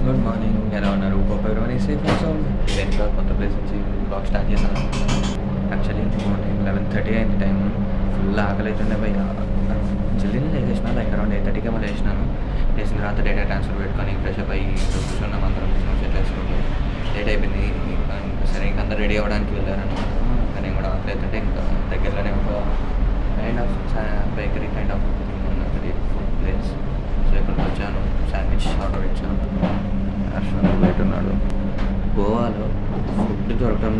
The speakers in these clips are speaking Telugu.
గుడ్ మార్నింగ్, ఎలా ఉన్నారు? Hope everyone is safe and sound. ఇంకా కొత్త ప్లేస్ నుంచి బ్లాగ్ స్టార్ట్ చేశాను. యాక్చువల్లీ మార్నింగ్ 11:30 అయింది టైం. ఫుల్ ఆకలి అవుతుండే భయ్య. జల్దీనే లేచేసిన, లైక్ అరౌండ్ 8:30కి మళ్ళీ లేచినాను. లేచిన తర్వాత డేటా ట్రాన్స్ఫర్ పెట్టుకొని ఫ్రెష్ అప్ అయ్యి కూర్చున్నాం అందరం. సెట్ వేసుకుంటూ లేట్ అయిపోయింది. సరే ఇంకా అందరూ రెడీ అవ్వడానికి వెళ్ళారనమాట. ఇంకా నేను కూడా ఆకలి అవుతుంటే ఇంకా దగ్గరలోనే ఒక kind of bakery kind of ఉన్నది ఫుడ్ ప్లేస్. సో ఇక్కడికి వచ్చాను, శాండ్విచ్ ఆర్డర్ ఇచ్చాను. హర్షణ్ బయట ఉన్నాడు. గోవాలో ఫుడ్ దొరకడం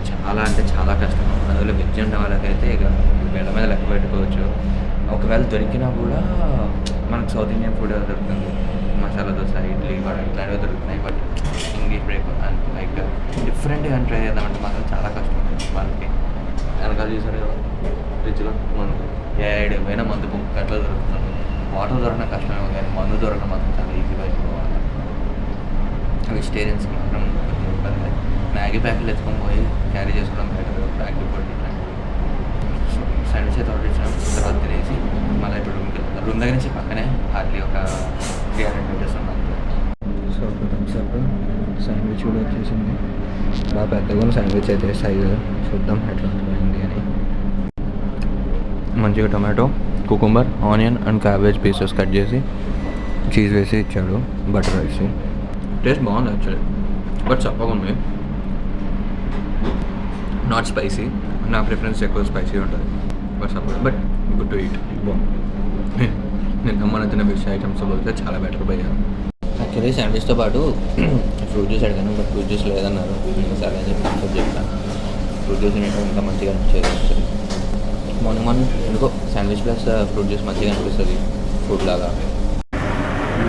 చాలా అంటే చాలా కష్టం. అందులో వెజ్ ఉన్న వాళ్ళకైతే ఇక వేళ మీద లెక్క పెట్టుకోవచ్చు. ఒకవేళ దొరికినా కూడా మనకు సౌత్ ఇండియన్ ఫుడ్ దొరుకుతుంది. మసాలా దోశ, ఇడ్లీ, వడ ఇట్లాంటివి దొరుకుతున్నాయి. But English break and like డిఫరెంట్గా ట్రై చేద్దామంటే మాత్రం చాలా కష్టం వాళ్ళకి. వెనకాల చూసారు కదా ఫ్రిడ్జ్లో మందు, ఏడు పోయినా మందు ఎట్లా దొరుకుతుంది. వాటర్ దొరకడం కష్టమే కానీ మందు దొరకడం మాత్రం చాలా ఈజీగా అయిపోవాలి. వెజిటేరియన్స్కి మాత్రం కొంచెం ఇబ్బంది. మ్యాగీ ప్యాకెట్లు ఎత్తుకొని పోయి క్యారీ చేసుకోవడం బెటర్. ప్యాకెట్ పొడి శాండ్విచ్ అయితే ఆర్డర్ ఇచ్చాం. తర్వాత తినేసి మళ్ళీ ఇప్పుడు రూమ్ దగ్గర నుంచి పక్కనే హార్డ్లీ ఒక 300 మీటర్స్ ఉన్నాం. సో థమ్స్అప్ శాండ్విచ్ కూడా వచ్చేసింది. బాగా పెద్దగా శాండ్విచ్ అయితే సైజు చూద్దాం ఎట్లా ఉంటుంది అని. మంచిగా tomato, cucumber, onion and cabbage pieces cut చేసి చీజ్ వేసి ఇచ్చాడు. బటర్ వేసి టేస్ట్ బాగుంది యాక్చువల్లీ, బట్ చప్పగా ఉంది. Not spicy. నా ప్రిఫరెన్స్ ఎక్కువ స్పైసీ ఉంటుంది. బట్ చప్పగా, బట్ గుడ్ టు ఈట్. బాగుంది. నేను మన తిన్న ఫిష్ ఐటమ్స్ పోతే చాలా బెటర్ పోయా. యాక్చువల్లీ శాండ్విచ్తో పాటు ఫ్రూట్ జ్యూస్ అడిగాను, బట్ ఫ్రూట్ జ్యూస్ లేదన్నారు. నేను సరే అని చెప్పి చెప్పాను. ఫ్రూట్ జ్యూస్ ఇంకా మంచిగా అనిపించేది. మార్నింగ్ ఎందుకో శాండ్విచ్ ప్లస్ ఫ్రూట్ జ్యూస్ మంచిగా అనిపిస్తుంది ఫుడ్ లాగా.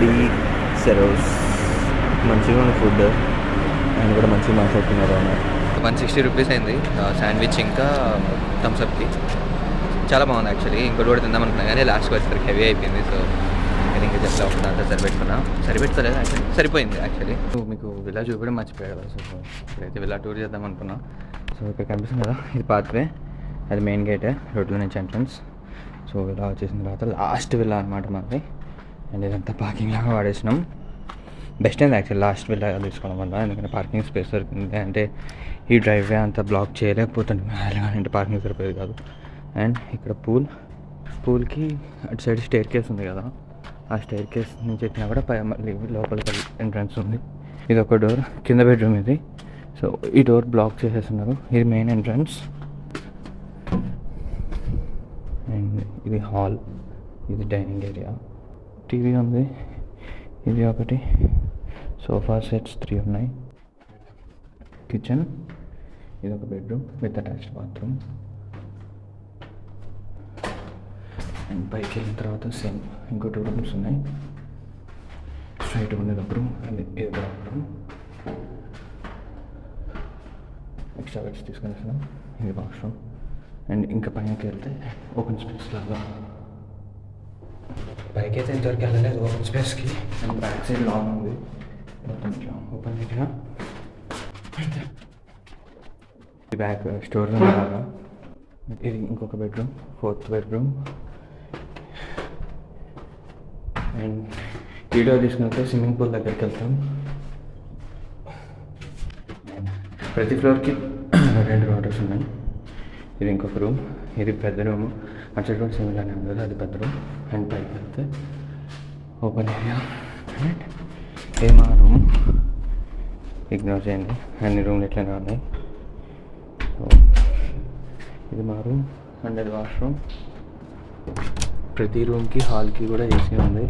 డీ సెరోస్ మంచిగా ఉంది ఫుడ్. ఆయన కూడా మంచిగా మాట్లాడుతున్నారు. 160 రూపీస్ అయింది శాండ్విచ్ ఇంకా థమ్స్అప్కి. చాలా బాగుంది యాక్చువల్లీ. ఇంకోటి కూడా తిందాం అనుకున్నా కానీ లాస్ట్కి వచ్చేసరికి హెవీ అయిపోయింది. సో నేను ఇంకా చెప్పలే ఒకటి అంతా సరిపెట్టుకోలేదు యాక్చువల్లీ. సరిపోయింది యాక్చువల్లీ. మీకు విల్లా చూపించడం మర్చిపోయాడు కదా. సో ఇప్పుడైతే విల్లా టూర్ చేద్దాం అనుకున్నా. సో ఇక్కడ కనిపిస్తుంది కదా, ఇది పాత్వే, అది మెయిన్ గేటే, రోడ్లో నుంచి ఎంట్రన్స్. సో ఇలా వచ్చేసిన తర్వాత లాస్ట్ విల్లా అనమాట మాది. అండ్ ఇదంతా పార్కింగ్ లాగా వాడేసినాం. బెస్ట్ అయింది యాక్చువల్లీ లాస్ట్ విల్లా తీసుకోవడం వల్ల. ఎందుకంటే పార్కింగ్ స్పేస్ దొరికింది. అంటే ఈ డ్రైవే అంతా బ్లాక్ చేయలేకపోతుంది అంటే పార్కింగ్ సరిపోయేది కాదు. అండ్ ఇక్కడ పూల్కి అటు సైడ్ స్టేర్ కేస్ ఉంది కదా, ఆ స్టేర్ కేస్ నుంచి ఎక్కినా కూడా మళ్ళీ లోపలికి ఎంట్రన్స్ ఉంది. ఇది ఒక డోర్, కింద బెడ్రూమ్ ఇది. సో ఈ డోర్ బ్లాక్ చేసేస్తున్నారు. ఇది మెయిన్ ఎంట్రన్స్. అండ్ ఇది హాల్, ఇది డైనింగ్ ఏరియా, టీవీ ఉంది. ఇది ఒకటి, సోఫా సెట్స్ 3 ఉన్నాయి. కిచెన్, ఇది ఒక bedroom with attached bathroom. And పైకి వెళ్ళిన తర్వాత సేమ్ ఇంకో 2 రూమ్స్ ఉన్నాయి. స్ట్రైట్ ఉండేది ఒక రూమ్, అండ్ ఇది ఒక రూమ్. ఎక్స్ట్రా బెడ్స్ తీసుకొని వస్తున్నాం. ఇది వాష్రూమ్. అండ్ ఇంకా పైనకి వెళ్తే ఓపెన్ స్పేస్ లాగా. పైకి అయితే ఇంతవరకు వెళ్ళలేదు ఓపెన్ స్పేస్కి. అండ్ బ్యాక్ సైడ్ లాన్ ఉంది మొత్తం ఇట్లా ఓపెన్ చేసిన. ఇది బ్యాక్ స్టోర్ రూమ్ లాగా. ఇది ఇంకొక bedroom, 4th bedroom. And video తీసుకుంటే స్విమ్మింగ్ పూల్ దగ్గరికి వెళ్తాం. ప్రతి ఫ్లోర్కి 2 వాటర్స్ ఉన్నాయి. ఇది ఇంకొక రూమ్, ఇది పెద్ద రూమ్. అటు సైడ్ కూడా సిమిలానే ఉంది కదా, అది పెద్ద రూమ్. అండ్ పైకి వెళ్తే ఓపెన్ ఏరియా. అండ్ ఇది మా రూమ్, ఇగ్నోర్ చేయండి, అన్ని రూమ్లు ఇట్లనే ఉన్నాయి. సో ఇది మా రూమ్. అండ్ అది వాష్రూమ్. ప్రతి రూమ్కి హాల్కి కూడా ఏసీ ఉంది.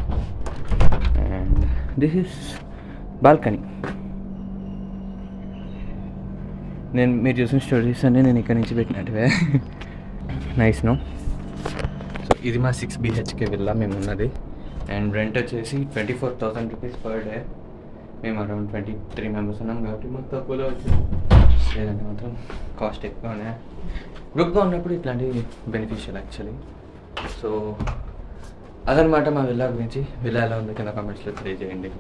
And this is balcony. మీరు చూసిన స్టోరీస్ అన్నీ నేను ఇక్కడ నుంచి పెట్టినట్టువే. Nice no. సో ఇది మా 6 BHK విల్లా మేము ఉన్నది. అండ్ రెంట్ వచ్చేసి 24,000 రూపీస్ పర్ డే. మేము అరౌండ్ 23 మెంబర్స్ ఉన్నాం కాబట్టి మాకు తక్కువలో వచ్చింది. లేదంటే మాత్రం కాస్ట్ ఎక్కువనే. గ్రూప్గా ఉన్నప్పుడు ఇట్లాంటివి బెనిఫిషియల్ యాక్చువల్లీ. సో అదనమాట మా విల్లా గురించి. విల్లా ఎలా ఉంది కింద కామెంట్స్లో తెలియజేయండి.